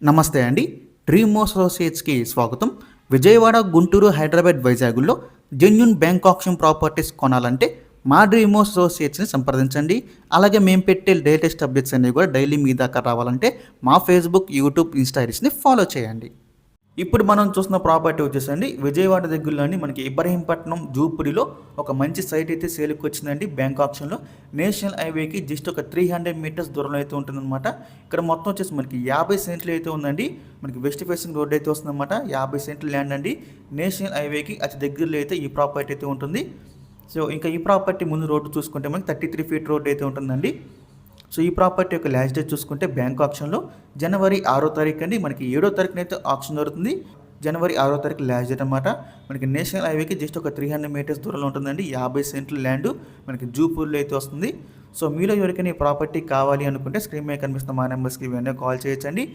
నమస్తే అండి. డ్రీమ్ అసోసియేట్స్కి స్వాగతం. విజయవాడ, గుంటూరు, హైదరాబాద్, వైజాగుల్లో జెన్యూన్ బ్యాంక్ ఆప్షన్ ప్రాపర్టీస్ కొనాలంటే మా డ్రీమ్ అసోసియేట్స్ని సంప్రదించండి. అలాగే మేము పెట్టే లేటెస్ట్ అప్డేట్స్ అన్నీ కూడా డైలీ మీ దాకా రావాలంటే మా ఫేస్బుక్, యూట్యూబ్, ఇన్స్టా ఐడీస్ని ఫాలో చేయండి. ఇప్పుడు మనం చూస్తున్న ప్రాపర్టీ వచ్చేసండి విజయవాడ దగ్గరలోని మనకి ఇబ్రహీంపట్నం జూపురిలో ఒక మంచి సైట్ అయితే సేల్కి వచ్చిందండి. బ్యాంక్ ఆప్షన్లో నేషనల్ హైవేకి జస్ట్ ఒక 300 మీటర్స్ దూరంలో అయితే ఉంటుందన్నమాట. ఇక్కడ మొత్తం వచ్చేసి మనకి 50 సెంట్లు అయితే ఉందండి. మనకి వెస్ట్ ఫేసింగ్ రోడ్ అయితే వస్తుందన్నమాట. 50 సెంట్లు ల్యాండ్ అండి. నేషనల్ హైవేకి అతి దగ్గరలో అయితే ఈ ప్రాపర్టీ అయితే ఉంటుంది. సో ఇంకా ఈ ప్రాపర్టీ ముందు రోడ్డు చూసుకుంటే మనకి 33 ఫీట్ రోడ్ అయితే ఉంటుందండి. సో ఈ ప్రాపర్టీ యొక్క లాస్ట్ డేట్ చూసుకుంటే బ్యాంక్ ఆప్షన్లో జనవరి 6వ తారీఖు అండి. మనకి 7వ తారీఖున అయితే ఆప్షన్ జరుగుతుంది. జనవరి 6వ తారీఖు లాస్ట్ డేట్ అనమాట. మనకి నేషనల్ హైవేకి జస్ట్ ఒక 300 మీటర్స్ దూరంలో ఉంటుందండి. 50 సెంట్లు ల్యాండ్ మనకి జూపూర్లో అయితే వస్తుంది. సో మీలో ఎవరికైనా ఈ ప్రాపర్టీ కావాలి అనుకుంటే స్క్రీన్ మీద కనిపిస్తున్న మా నెంబర్స్కి ఇవన్నీ కాల్ చేయొచ్చండి.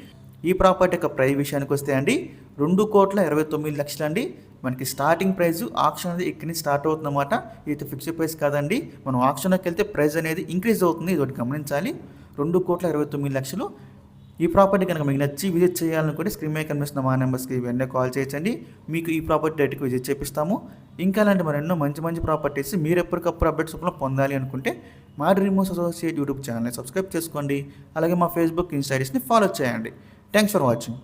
ఈ ప్రాపర్టీ యొక్క ప్రైస్ విషయానికి వస్తే అండి 2,29,00,000 అండి. మనకి స్టార్టింగ్ ప్రైస్ ఆప్షన్ అనేది ఇక్కడి నుంచి స్టార్ట్ అవుతుందన్నమాట. ఇది ఫిక్స్డ్ ప్రైస్ కాదండి. మనం ఆప్షన్లోకి వెళ్తే ప్రైస్ అనేది ఇంక్రీజ్ అవుతుంది. ఇది ఒకటి గమనించాలి. 2,29,00,000. ఈ ప్రాపర్టీ కనుక మీకు నచ్చి విజిట్ చేయాలనుకుంటే స్క్రీన్ మీద కనిపిస్తున్న మా నెంబర్స్కి ఇవన్నీ కాల్ చేయొచ్చండి. మీకు ఈ ప్రాపర్టీ డైరెక్ట్గా విజిట్ చేపిస్తాము. ఇంకా అలాంటి మరెన్నో మంచి ప్రాపర్టీస్ మీరు ఎప్పటికప్పుడు అప్డేట్స్ పొందాలి అనుకుంటే మా డ్రీమ్ అసోసియేట్ యూట్యూబ్ ఛానల్ని సబ్స్క్రైబ్ చేసుకోండి. అలాగే మా ఫేస్బుక్, ఇన్స్టా ఐడీస్ని ఫాలో చేయండి. Thanks for watching.